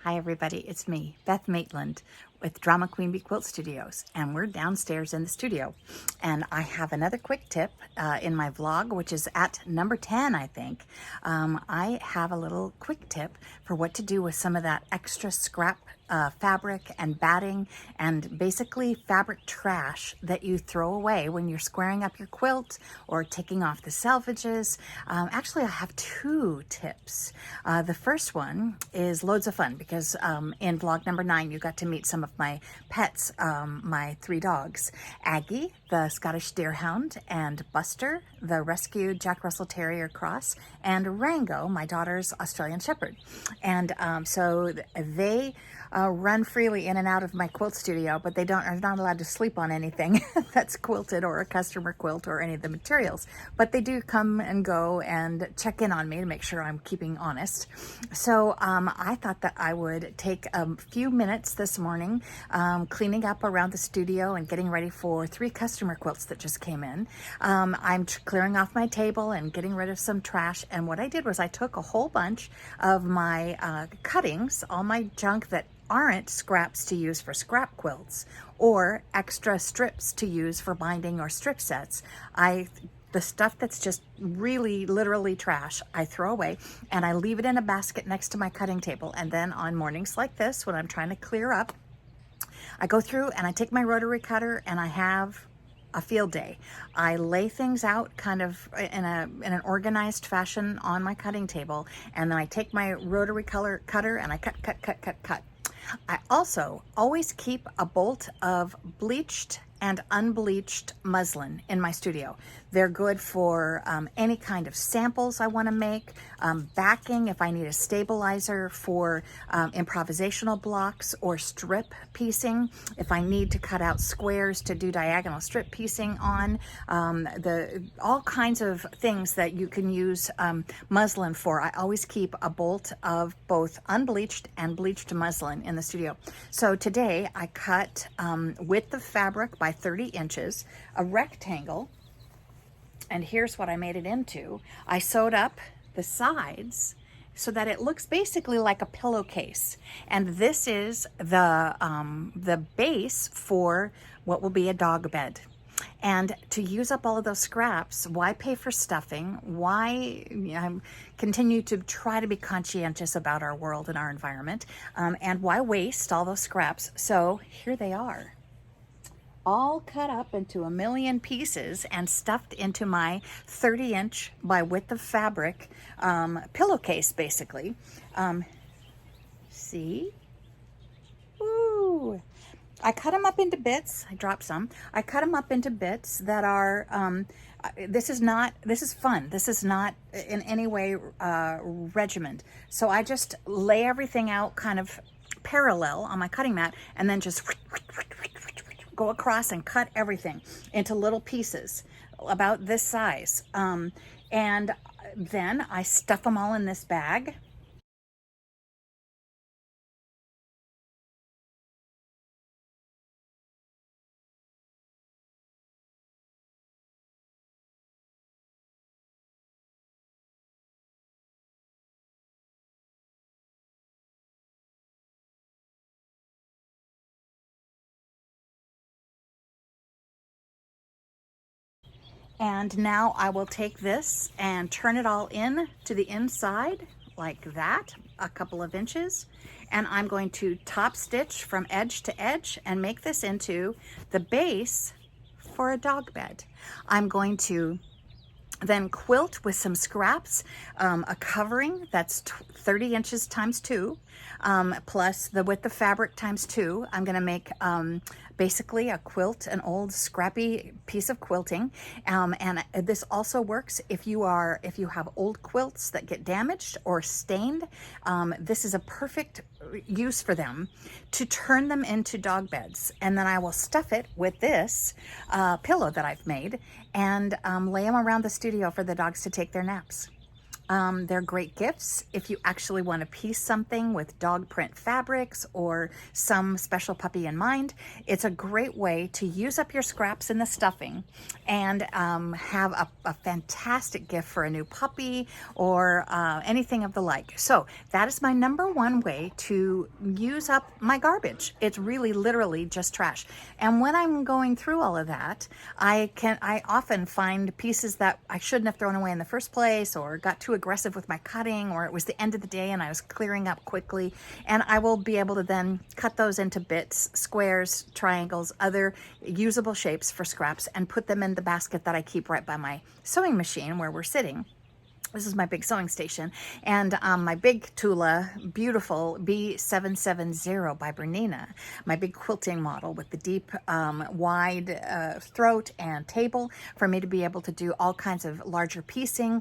Hi everybody, it's me, Beth Maitland with Drama Queen Bee Quilt Studios, and we're downstairs in the studio. And I have another quick tip in my vlog, which is at number 10, I think. I have a little quick tip for what to do with some of that extra scrap fabric and batting and basically fabric trash that you throw away when you're squaring up your quilt or taking off the selvages. Actually, I have two tips. The first one is loads of fun because in vlog number 9, you got to meet some of my pets, my 3 dogs, Aggie, the Scottish Deerhound, and Buster, the rescued Jack Russell Terrier cross, and Rango, my daughter's Australian Shepherd. And so they run freely in and out of my quilt studio, but they are not allowed to sleep on anything that's quilted or a customer quilt or any of the materials. But they do come and go and check in on me to make sure I'm keeping honest. So I thought that I would take a few minutes this morning cleaning up around the studio and getting ready for 3 customer quilts that just came in. I'm clearing off my table and getting rid of some trash. And what I did was I took a whole bunch of my cuttings, all my junk that aren't scraps to use for scrap quilts or extra strips to use for binding or strip sets. The stuff that's just really literally trash, I throw away and I leave it in a basket next to my cutting table. And then on mornings like this, when I'm trying to clear up, I go through and I take my rotary cutter and I have a field day. I lay things out kind of in an organized fashion on my cutting table, and then I take my rotary cutter and I cut. I also always keep a bolt of bleached and unbleached muslin in my studio. They're good for any kind of samples I want to make, backing if I need a stabilizer for improvisational blocks, or strip piecing if I need to cut out squares to do diagonal strip piecing on. All kinds of things that you can use muslin for. I always keep a bolt of both unbleached and bleached muslin in the studio. So today I cut width of fabric by 30 inches, a rectangle, and here's what I made it into. I sewed up the sides so that it looks basically like a pillowcase. And this is the base for what will be a dog bed. And to use up all of those scraps, why pay for stuffing? Why continue to try to be conscientious about our world and our environment? And why waste all those scraps? So here they are, all cut up into a million pieces and stuffed into my 30-inch by width of fabric pillowcase, basically. See? Woo! I cut them up into bits. I dropped some. I cut them up into bits that are, this is fun. This is not in any way regiment. So I just lay everything out kind of parallel on my cutting mat and then just go across and cut everything into little pieces about this size. And then I stuff them all in this bag. And now I will take this and turn it all in to the inside like that, a couple of inches. And I'm going to top stitch from edge to edge and make this into the base for a dog bed. I'm going to then quilt with some scraps, a covering that's 30 inches times 2, plus the width of fabric times 2. I'm going to make basically a quilt, an old scrappy piece of quilting, and this also works if you have old quilts that get damaged or stained. This is a perfect use for them to turn them into dog beds. And then I will stuff it with this pillow that I've made and lay them around the studio for the dogs to take their naps. They're great gifts if you actually want to piece something with dog print fabrics or some special puppy in mind. It's a great way to use up your scraps in the stuffing and have a fantastic gift for a new puppy or anything of the like. So that is my number one way to use up my garbage. It's really literally just trash. And when I'm going through all of that, I often find pieces that I shouldn't have thrown away in the first place, or got too aggressive with my cutting, or it was the end of the day and I was clearing up quickly, and I will be able to then cut those into bits, squares, triangles, other usable shapes for scraps, and put them in the basket that I keep right by my sewing machine where we're sitting. This is my big sewing station, and my big Tula, beautiful B770 by Bernina, my big quilting model with the deep, wide throat and table for me to be able to do all kinds of larger piecing.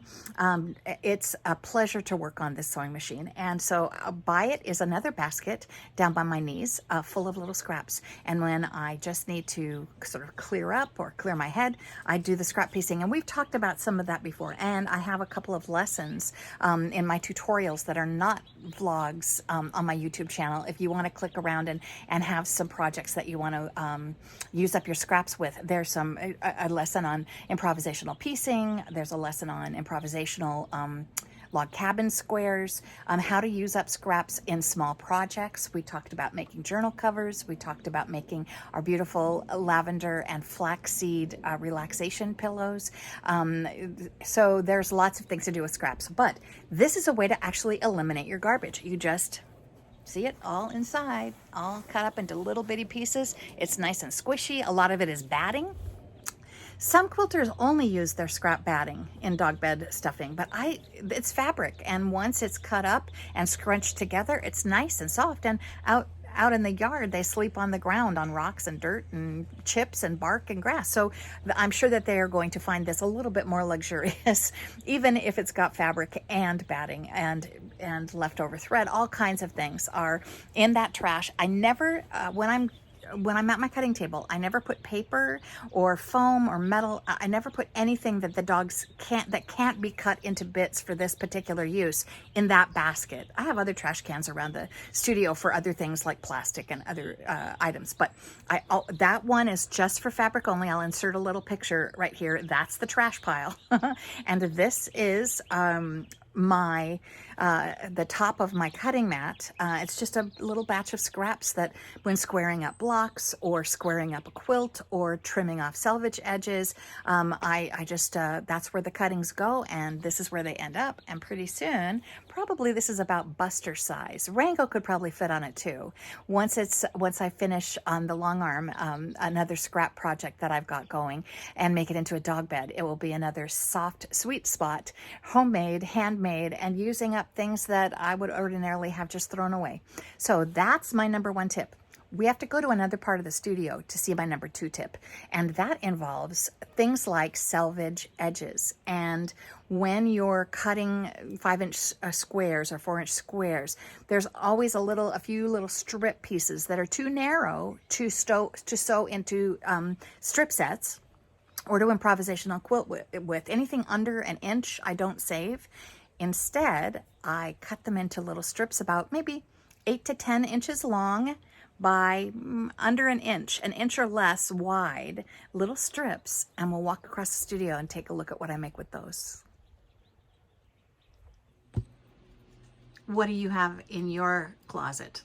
It's a pleasure to work on this sewing machine, and so by it is another basket down by my knees full of little scraps, and when I just need to sort of clear up or clear my head, I do the scrap piecing, and we've talked about some of that before, and I have a couple of lessons in my tutorials that are not vlogs on my YouTube channel. If you want to click around and have some projects that you want to use up your scraps with, there's a lesson on improvisational piecing. There's a lesson on improvisational log cabin squares, how to use up scraps in small projects. We talked about making journal covers. We talked about making our beautiful lavender and flaxseed relaxation pillows. So there's lots of things to do with scraps, but this is a way to actually eliminate your garbage. You just see it all inside, all cut up into little bitty pieces. It's nice and squishy. A lot of it is batting. Some quilters only use their scrap batting in dog bed stuffing, but it's fabric, and once it's cut up and scrunched together, it's nice and soft. And out in the yard, they sleep on the ground on rocks and dirt and chips and bark and grass. So I'm sure that they are going to find this a little bit more luxurious, even if it's got fabric and batting and leftover thread. All kinds of things are in that trash. I never, when I'm at my cutting table, I never put paper or foam or metal. I never put anything that the dogs can't be cut into bits for this particular use in that basket. I have other trash cans around the studio for other things like plastic and other items, but that one is just for fabric only. I'll insert a little picture right here. That's the trash pile. And this is the top of my cutting mat. It's just a little batch of scraps that when squaring up blocks or squaring up a quilt or trimming off selvage edges, I just that's where the cuttings go, and this is where they end up. And pretty soon, probably this is about Buster size. Rango could probably fit on it too. Once I finish on the long arm, another scrap project that I've got going, and make it into a dog bed, it will be another soft, sweet spot, homemade, handmade, and using up things that I would ordinarily have just thrown away. So that's my number one tip. We have to go to another part of the studio to see my number two tip, and that involves things like selvage edges. And when you're cutting 5-inch squares or 4-inch squares, there's always a few little strip pieces that are too narrow to sew into strip sets or to improvisational quilt with. Anything under an inch, I don't save. Instead, I cut them into little strips about maybe 8 to 10 inches long by under an inch or less wide, little strips, and we'll walk across the studio and take a look at what I make with those. What do you have in your closet?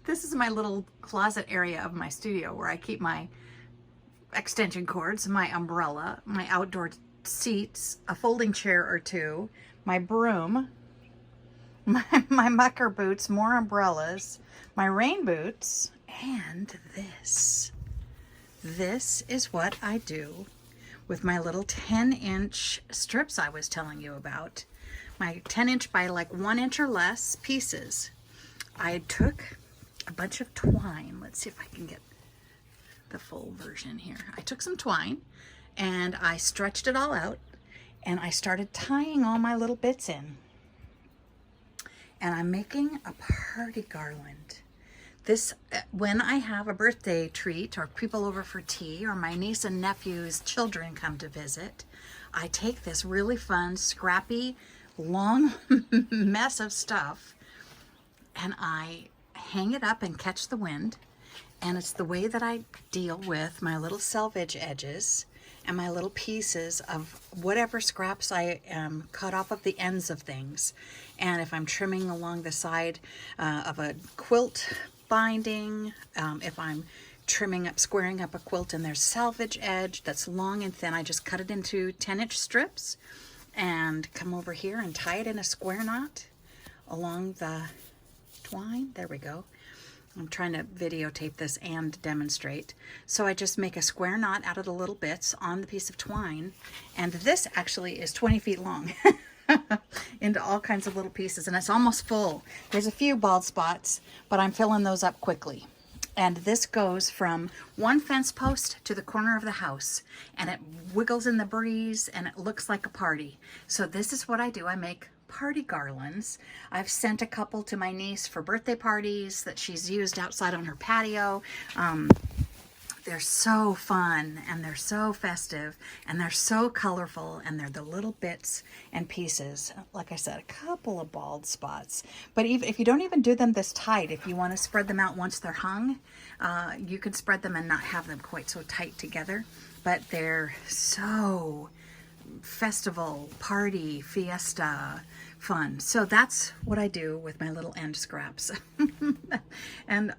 This is my little closet area of my studio where I keep my extension cords, my umbrella, my outdoor seats, a folding chair or two, my broom, my mucker boots, more umbrellas, my rain boots, and this. This is what I do with my little 10-inch strips I was telling you about. My 10-inch by like 1 inch or less pieces. I took a bunch of twine. Let's see if I can get the full version here. I took some twine and I stretched it all out and I started tying all my little bits in. And I'm making a party garland. This, when I have a birthday treat or people over for tea or my niece and nephew's children come to visit, I take this really fun, scrappy long mess of stuff, and I hang it up and catch the wind. And it's the way that I deal with my little selvage edges and my little pieces of whatever scraps I cut off of the ends of things. And if I'm trimming along the side of a quilt binding, if I'm trimming up, squaring up a quilt and there's selvage edge that's long and thin, I just cut it into 10-inch strips and come over here and tie it in a square knot along the twine. There we go. I'm trying to videotape this and demonstrate. So I just make a square knot out of the little bits on the piece of twine. And this actually is 20 feet long into all kinds of little pieces. And it's almost full. There's a few bald spots, but I'm filling those up quickly. And this goes from one fence post to the corner of the house. And it wiggles in the breeze and it looks like a party. So this is what I do. I make party garlands. I've sent a couple to my niece for birthday parties that she's used outside on her patio. They're so fun and they're so festive and they're so colorful, and they're the little bits and pieces. Like I said, a couple of bald spots. But even if you don't even do them this tight, if you want to spread them out once they're hung, you can spread them and not have them quite so tight together. But they're so festival, party, fiesta, fun. So that's what I do with my little end scraps. And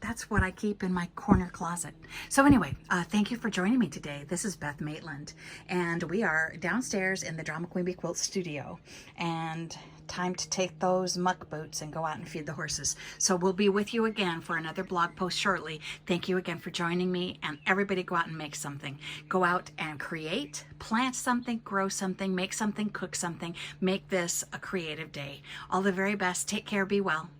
that's what I keep in my corner closet. So anyway, thank you for joining me today. This is Beth Maitland, and we are downstairs in the Drama Queen Bee Quilt studio, and time to take those muck boots and go out and feed the horses. So we'll be with you again for another blog post shortly. Thank you again for joining me, and everybody go out and make something. Go out and create, plant something, grow something, make something, cook something. Make this a creative day. All the very best. Take care. Be well.